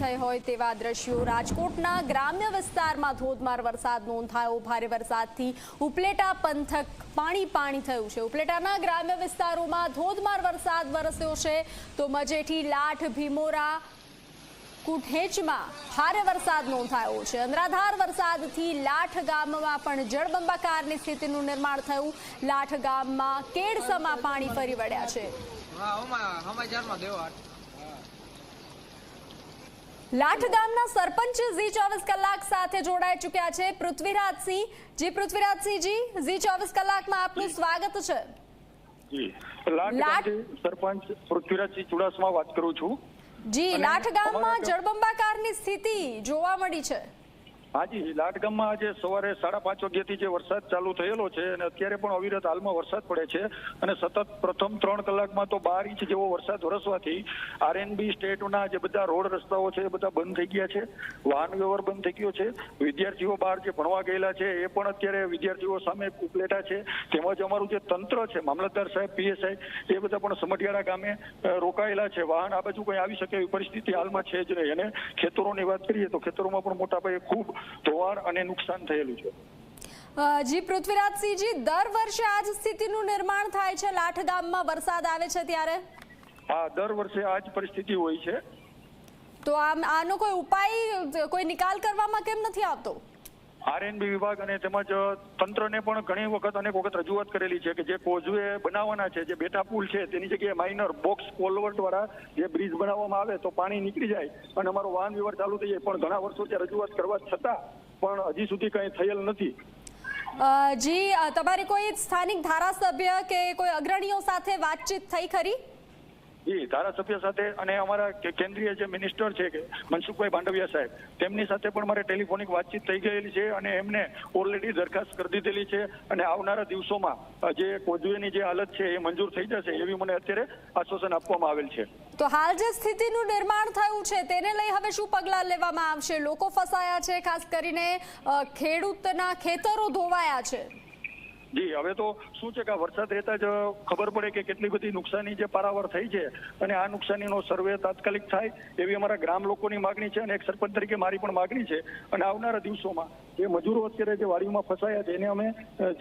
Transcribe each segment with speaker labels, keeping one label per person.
Speaker 1: થઈ હોય તેવા દ્રશ્યો રાજકોટના ગ્રામ્ય વિસ્તારમાં ધોધમાર વરસાદ નોંધાયો। ભારે વરસાદથી ઉપલેટા પંથક પાણી થયું છે। ઉપલેટાના ગ્રામ્ય વિસ્તારોમાં ધોધમાર વરસાદ વરસ્યો છે તો મજેઠી, લાઠ, ભીમોરા, કુઠેચમાં ભારે વરસાદ નોંધાયો છે। અનરાધાર વરસાદથી લાઠ ગામમાં પણ જળબંબાકારની સ્થિતિનું નિર્માણ થયું। લાઠ ગામમાં કેડસમાં પાણી ફરી વળ્યા છે। લાઠ ગામના સરપંચ ઝી 24 કલાક સાથે જોડાઈ ચૂક્યા છે પૃથ્વીરાજસિંહ। પૃથ્વીરાજસિંહજી, ઝી 24 કલાકમાં આપનું સ્વાગત છે।
Speaker 2: લાઠ સરપંચ પૃથ્વીરાજસિંહ ચુડાસમા વાત કરું છું।
Speaker 1: જી, લાઠ ગામમાં જળબંબાકારની સ્થિતિ જોવા મળી છે।
Speaker 2: હાજી, લાઠ ગામમાં આજે સવારે 5:30 વાગ્યાથી જે વરસાદ ચાલુ થયેલો છે અને અત્યારે પણ અવિરત હાલમાં વરસાદ પડે છે અને સતત પ્રથમ 3 કલાકમાં તો 12 ઇંચ જેવો વરસાદ વરસવાથી આરએનબી સ્ટેટના જે બધા રોડ રસ્તાઓ છે એ બધા બંધ થઈ ગયા છે। વાહન વ્યવહાર બંધ થઈ ગયો છે। વિદ્યાર્થીઓ બહાર જે ભણવા ગયેલા છે એ પણ અત્યારે વિદ્યાર્થીઓ સામે ઉપલેટા છે। તેમજ અમારું જે તંત્ર છે, મામલતદાર સાહેબ, પીએસઆઈ, એ બધા પણ સમઢિયાળા ગામે રોકાયેલા છે। વાહન આ બાજુ કઈ આવી શકે એવી પરિસ્થિતિ હાલમાં છે જ નહીં। અને ખેતરોની વાત કરીએ તો ખેતરોમાં પણ મોટા પાયે ખૂબ ધોવાણ અને નુકસાન થયેલું છે।
Speaker 1: જી પૃથ્વીરાજસિંહજી, દર વર્ષે આ જ સ્થિતિનું નિર્માણ થાય છે લાઠ ગામમાં વરસાદ આવે છે ત્યારે?
Speaker 2: હા, દર વર્ષે આ જ પરિસ્થિતિ હોય છે।
Speaker 1: તો આનો કોઈ ઉપાય, કોઈ નિકાલ કરવામાં કેમ નથી આવતો?
Speaker 2: આરએનબી વિભાગ અને તેમજ તંત્રને પણ અનેક વખત રજૂઆત કરેલી છે કે જે કોઝવે બનાવવાના છે, જે બેટા પુલ છે, તેની જગ્યાએ માઇનર બોક્સ કોલવર્ટ વાળા જે બ્રિજ બનાવવામાં આવે તો પાણી નીકળી જાય અને અમારો વાહન વ્યવહાર ચાલુ થઈ જાય। પણ ઘણા વર્ષોથી રજૂઆત કરવા છતાં પણ હજી સુધી કંઈ થયેલ નથી।
Speaker 1: જી, તમારી કોઈ સ્થાનિક ધારાસભ્ય કે કોઈ અગ્રણીઓ સાથે વાતચીત થઈ ખરી?
Speaker 2: જી, ધારાસભ્ય સાથે અને અમારા કેન્દ્રીય જે મિનિસ્ટર છે કે મનસુખભાઈ માંડવિયા સાહેબ, તેમની સાથે પણ મારે ટેલિફોનિક વાતચીત થઈ ગયેલી છે અને એમને ઓલરેડી દરખાસ્ત કરી દીધેલી છે અને આવનારા દિવસોમાં જે કોઝવેની જે હાલત છે એ મંજૂર થઈ જશે એવી મને અત્યારે આશ્વાસન આપવામાં આવેલ છે।
Speaker 1: તો હાલ જે સ્થિતિનું નિર્માણ થયું છે તેને લઈ હવે શું પગલાં લેવામાં આવશે? લોકો ફસાયા છે, ખાસ કરીને ખેડૂતના ખેતરો ધોવાયા છે।
Speaker 2: જી, હવે તો શું છે કે વરસાદ રહેતા જ ખબર પડે કે કેટલી બધી નુકસાની જે પારાવાર થઈ છે અને આ નુકસાનીનો સર્વે તાત્કાલિક થાય એવી અમારા ગ્રામ લોકોની માગણી છે અને એક સરપંચ તરીકે મારી પણ માગણી છે। અને આવનારા દિવસોમાં જે મજૂરો અત્યારે જે વાડીમાં ફસાયા છે એને અમે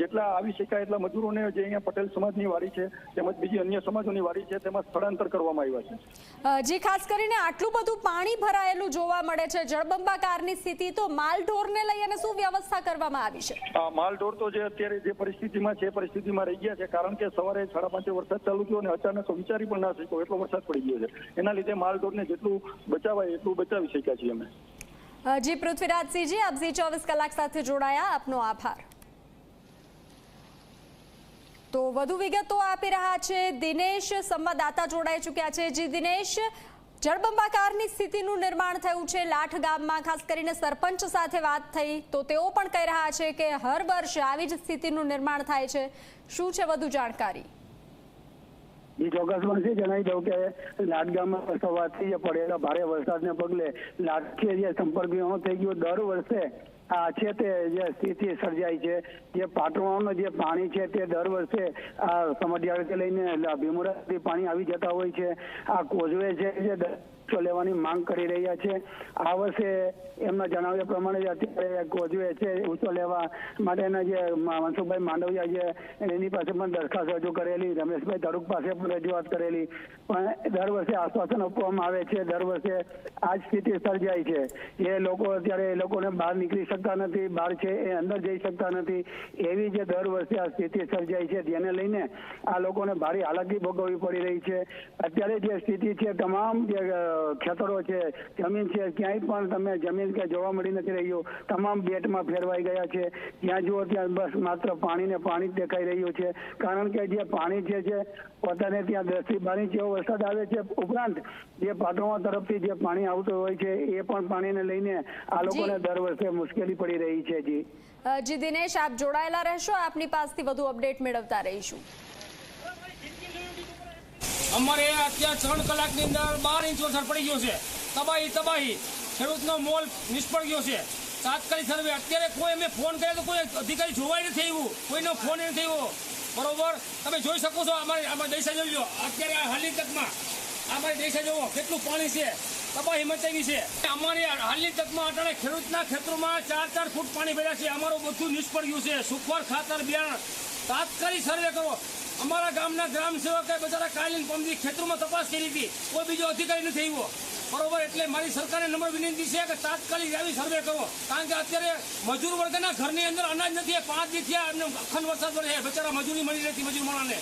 Speaker 2: જેટલા આવી શકાય એટલા મજૂરોને જે અહીંયા પટેલ સમાજની વાડી છે તેમજ બીજી અન્ય સમાજોની વાડી છે તેમાં સ્થળાંતર કરવામાં આવ્યા છે।
Speaker 1: જી, ખાસ કરીને આટલું બધું પાણી ભરાયેલું જોવા મળે છે, જળબંબાકારની સ્થિતિ, તો માલઢોરને લઈ અને શું વ્યવસ્થા કરવામાં આવી છે?
Speaker 2: માલઢોર તો જે અત્યારે જે પરિસ્થિતિમાં છે પરિસ્થિતિમાં રહી ગયા છે, કારણ કે સવારે 5:30 વરસાદ ચાલુ થયો અને અચાનક વિચારી પણ ના શક્યો એટલો વરસાદ પડી ગયો છે। એના લીધે માલઢોરને જેટલું બચાવાય એટલું બચાવી શક્યા છીએ અમે।
Speaker 1: જી પૃથ્વીરાજસિંહજી, આપ ઝી 24 કલાક સાથે જોડાયા, આપનો આભાર। તો વધુ વિગતો આપી રહ્યા છે દિનેશ, સંવાદદાતા જોડાઈ ચૂક્યા છે। જી દિનેશ, જળબંબાકારની સ્થિતિનું નિર્માણ થયું છે લાઠ ગામમાં, ખાસ કરીને સરપંચ સાથે વાત થઈ તો તેઓ પણ કહી રહ્યા છે કે હર વર્ષે આવી જ સ્થિતિનું નિર્માણ થાય છે। શું છે વધુ જાણકારી?
Speaker 3: ચોક્કસમાં જણાવી દઉં કે લાઠ ગામમાં સવારથી પડેલા ભારે વરસાદને પગલે લાઠથી જે સંપર્ક વિહોણો થઈ ગયો। દર વર્ષે આ છે તે જે સ્થિતિ સર્જાય છે, જે પાટણનું જે પાણી છે તે દર વર્ષે આ સમઢિયાળાથી લઈને ભીમોરાથી પાણી આવી જતા હોય છે। આ કોઝવે છે જે લેવાની માંગ કરી રહ્યા છે। આ વર્ષે એમના જણાવ્યા પ્રમાણે અત્યારે કોઝવે છે ઊંચો લેવા માટેના જે મનસુખભાઈ માંડવિયા છે એની પાસે પણ દરખાસ્ત રજૂ કરેલી, રમેશભાઈ ધડુક પાસે પણ રજૂઆત કરેલી, પણ દર વર્ષે આશ્વાસન આપવામાં આવે છે। દર વર્ષે આ જ સ્થિતિ સર્જાય છે। એ લોકો અત્યારે એ લોકોને બહાર નીકળી શકતા નથી, બહાર છે એ અંદર જઈ શકતા નથી, એવી જે દર વર્ષે આ સ્થિતિ સર્જાય છે જેને લઈને આ લોકોને ભારે હાલાકી ભોગવવી પડી રહી છે। અત્યારે જે સ્થિતિ છે, તમામ જે ખેતરો છે, જમીન છે, ક્યાંય પણ તમે જમીન કે જોવા મળી નથી રહ્યું, તમામ બેટમાં ફેરવાઈ ગયા છે। જ્યાં જુઓ ત્યાં બસ માત્ર પાણી ને પાણી જ દેખાઈ રહ્યું છે, કારણ કે જે પાણી છે પોતાને ત્યાં 10 થી 12 ઇંચ જેવો વરસાદ આવે છે, ઉપરાંત જે પાટણવા તરફથી જે પાણી આવતું હોય છે એ પણ પાણીને લઈને આ લોકોને દર વર્ષે મુશ્કેલી પડી રહી છે।
Speaker 1: જી દિનેશ, આપ જોડાયેલા રહેશો, આપની પાસેથી વધુ અપડેટ મેળવતા રહીશું।
Speaker 4: અમારે અત્યારે 3 કલાકની અંદર 12 ઇંચ વરસાદ પડી ગયો છે। તબાહી, ખેડૂતનો મોલ નિષ્ફળ ગયો છે। તાત્કાલિક સર્વે અત્યારે કોઈ અમે ફોન કર્યો તો કોઈ અધિકારી જોવાય નથી આવ્યું, કોઈનો ફોન નથી આવ્યો, બરોબર? તમે જોઈ શકો છો અમારે દઈસા જોઈ લો અત્યારે હાલની તકમાં આ ભાઈ દેશે જુઓ કેટલું પાણી છે, તબાહી મચાવી છે. અમારી હાલની તકમાં અટાણે ખેડૂતના ખેતરોમાં 4-4 ફૂટ પાણી ભર્યા છે. અમારું બધું નિષ્ફળ ગયું છે. સુખવર ખાતર બિયારણ તાત્કાલિક સર્વે કરો. અમારા ગામના ગ્રામ સેવકે બચારા કાલીન પંપથી ખેતરોમાં તપાસ કરી હતી, કોઈ બીજો અધિકારી નથી આવ્યો. બરોબર, એટલે મારી સરકારને નમ્ર વિનંતી છે કે તાત્કાલિક આવી સર્વે કરો. કારણ કે અત્યારે મજૂર વર્ગના ઘરની અંદર અનાજ નથી. 5 દિવસ થયા એમને અખંડ વરસાદ પડે, બચારા મજૂરી મળી રહેતી મજૂર માણસને.